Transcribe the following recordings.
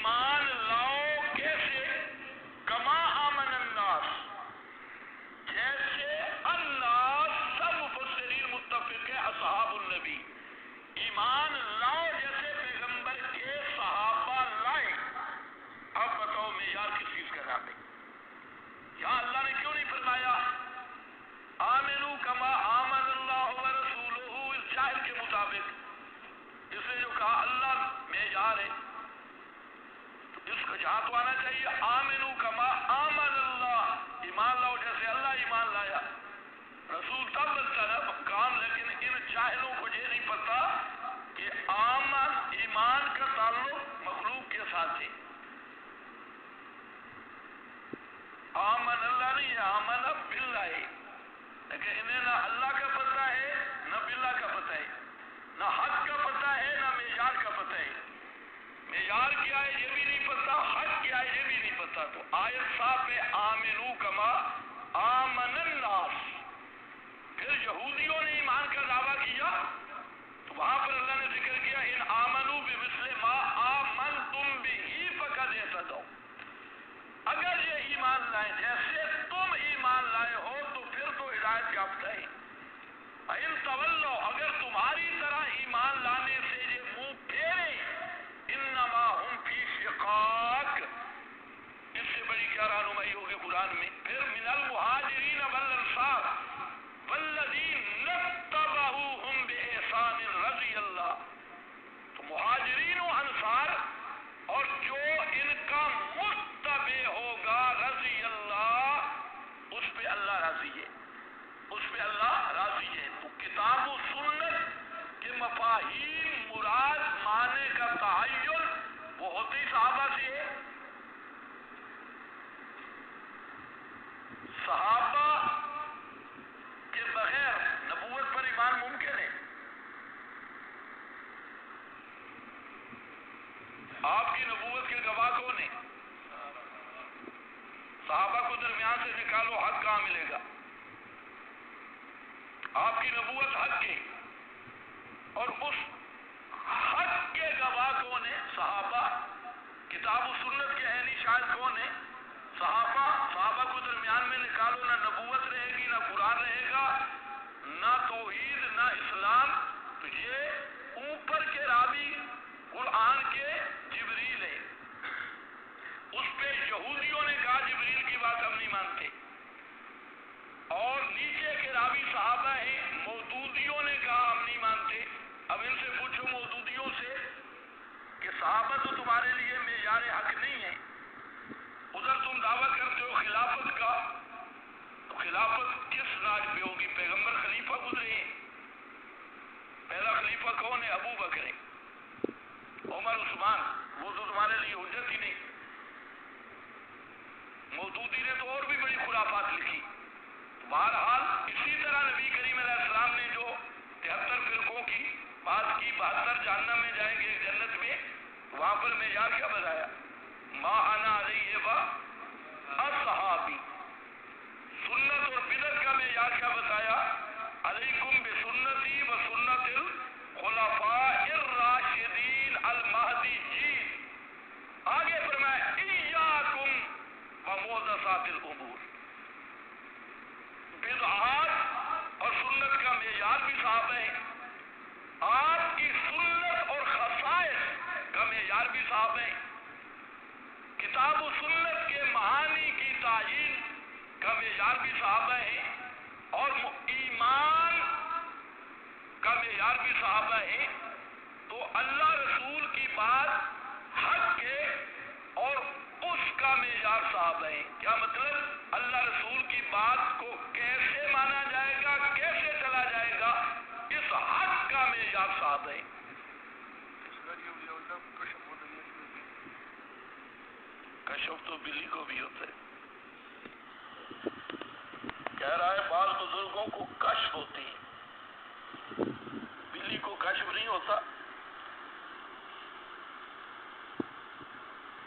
ایمان لاؤ کیسے؟ کما آمن الناس، جیسے الناس سب مفسرین متفق ہیں اصحاب النبی، ایمان لاؤ جیسے پیغمبر کے صحابہ لائے۔ اب بتاؤ معیار کس چیز کا نام ہے؟ یہاں اللہ نے کیوں نہیں فرمایا آمنو کما آمن اللہ و رسولہ اس جاہل کے مطابق؟ اس نے جو کہا اللہ معیار ہے، تو اس کو جہاں تو آنا چاہیے آمنو کما آمن اللہ، ایمان لاؤ جیسے اللہ ایمان لایا۔ رسول تب بنتا نا کام، لیکن ان جاہلوں کو یہ نہیں پتا کہ آمن ایمان کا تعلق مخلوق کے ساتھ ہے۔ آمن اللہ نہیں ہے، آمن باللہ ہے، لیکن انہیں نہ اللہ کا پتہ ہے نہ باللہ کا پتہ ہے، نہ حق کا پتہ ہے نہ معیار کا پتہ ہے۔ معیار کیا ہے یہ بھی نہیں پتا، حق کیا ہے یہ بھی نہیں پتا۔ تو آیت صاف ہے آمنو کما آمن الناس۔ پھر یہودیوں نے ایمان کا دعویٰ کیا تو وہاں پر اللہ نے ذکر کیا ان آمنو بمثل ما آمنتم بہ فقد اہتدوا، اگر یہ ایمان لائے جیسے تم ایمان لائے ہو تو پھر تو ہدایت یافتہ ہے۔ ان تولوا، اگر تمہاری طرح ایمان لانے سے یہ منہ پھیرے، انما ہم فی شقاق، اس سے بڑی کیا رہنمائی ہوگی قرآن میں؟ پھر من المہاجرین والانصار والذین اتبعوہم بإحسان رضی اللہ، تو مہاجرین و انصار اور جو ان کا متبع ہوگا رضی اللہ، اس پہ اللہ راضی ہے، اس پہ اللہ راضی ہے۔ تو کتاب و سنت کے مفاہیم مراد معنی کا تعین وہ ہوتی صحابہ سے ہے۔ صحابہ کے بغیر نبوت پر ایمان ممکن ہے؟ آپ کی نبوت کے گواہ کون ہیں؟ صحابہ کو درمیان سے نکالو، حق کہاں ملے گا؟ آپ کی نبوت حق ہے، اور اس حق کے گواہ کون ہیں؟ صحابہ۔ کتاب و سنت کے اہلی شاہد کون ہیں؟ صحابہ۔ صحابہ کو درمیان میں نکالو، نہ نبوت رہے گی، نہ قرآن رہے گا، نہ توحید، نہ اسلام۔ تو یہ اوپر کے راوی قرآن کے جبریل ہے، اس پہ یہودیوں نے کہا جبریل کی بات ہم نہیں مانتے، اور نیچے کے راوی صحابہ ہیں، مودودیوں نے کہا ہم نہیں مانتے۔ اب ان سے پوچھو مودودیوں سے کہ صحابہ تو تمہارے لیے معیار حق نہیں ہے، ادھر تم دعویٰ کرتے ہو خلافت کا، تو خلافت کس راج پہ ہوگی؟ پیغمبر خلیفہ گزرے ہیں، پہلا خلیفہ کون ہے؟ ابو بکر ہے، عمر، عثمان، وہ تو تمہارے لیے حجت ہی نہیں۔ مودودی نے تو اور بھی بڑی خرافات لکھی۔ بہرحال اسی طرح نبی کریم علیہ السلام نے جو 73 فرقوں کی بات کی، 72 جہنم میں جائیں گے، ایک جنت میں، وہاں پر معیار کیا بتایا؟ ما انا علیہ و اصحابی۔ سنت اور بدعت کا معیار کیا بتایا؟ علیکم بسنتی و سنت الخلفاء الراشدین المہدیین۔ آگے فرمایا ایاکم ومحدثات الامور۔ بدعات اور سنت کا معیار بھی صحابہ ہے، آپ کی سنت اور خصائص کا معیار بھی صحابہ ہے، کتاب و سنت کے معانی کی تعیین کا معیار بھی صحابہ ہے، اور ایمان کا معیار بھی صحابہ ہے۔ تو اللہ رسول کی بات حق ہے اور اس کا معیار صحابہ ہے۔ کیا مطلب؟ اللہ رسول کی بات کو کیسے مانا جائے گا، کیسے چلا جائے گا، اس حق کا معیار صحابہ ہے۔ کشف تو بلی کو بھی ہوتا ہے، کہہ رہا ہے بعض بزرگوں کو کشف ہوتی ہے، بلی کو کشف نہیں ہوتا۔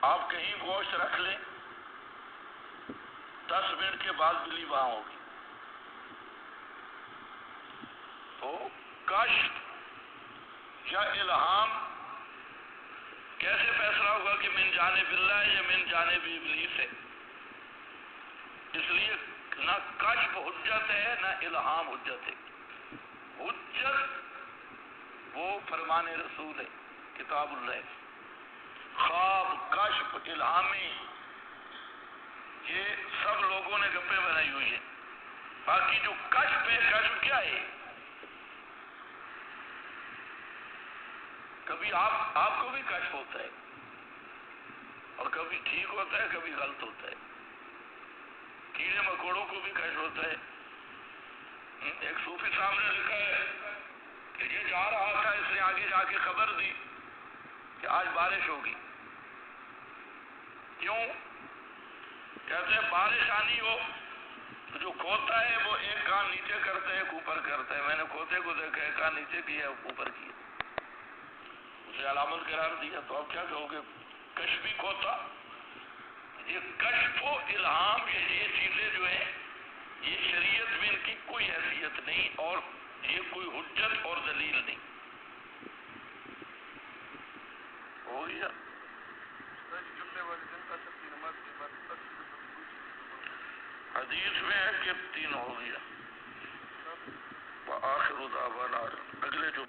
آپ کہیں گوشت رکھ لیں، 10 منٹ کے بعد بلی وہاں ہوگی، تو کشف یا الہام کیسے فیصلہ ہوگا کہ من جانب اللہ ہے یا من جانب ابلیس ہے؟ اس لیے نہ کشف حجت ہے نہ الہام حجت ہے. حجت وہ فرمان رسول ہے، کتاب اللہ. خواب، کشف، الہامی یہ سب لوگوں نے گپے بنائی ہوئی ہیں. باقی جو کشف ہے، کشف کیا ہے؟ کبھی آپ کو بھی کشف ہوتا ہے اور کبھی ٹھیک ہوتا ہے، کبھی غلط ہوتا ہے. کیڑے مکوڑوں کو بھی کشف ہوتا ہے. ایک صوفی صاحب نے لکھا ہے کہ یہ جا رہا تھا، اس نے آگے جا کے خبر دی کہ آج بارش ہوگی. کیوں؟ کہتے ہیں بارش آنی ہو تو جو کھوتا ہے وہ ایک کان نیچے کرتا ہے، ایک اوپر کرتا ہے. میں نے کھوتے کو دیکھا، ایک کان نیچے کیا، اوپر کیا، اسے علامت قرار دیا. تو آپ کیا کہو گے؟ کشفی کھوتا. یہ کشف و الہام یہ چیزیں جو ہیں یہ شریعت میں ان کی کوئی حیثیت نہیں اور یہ کوئی حجت اور دلیل نہیں. ہو گیا. حدیث میں ہے کہ 3 ہو گیا. وآخر دعوانا اگلے جو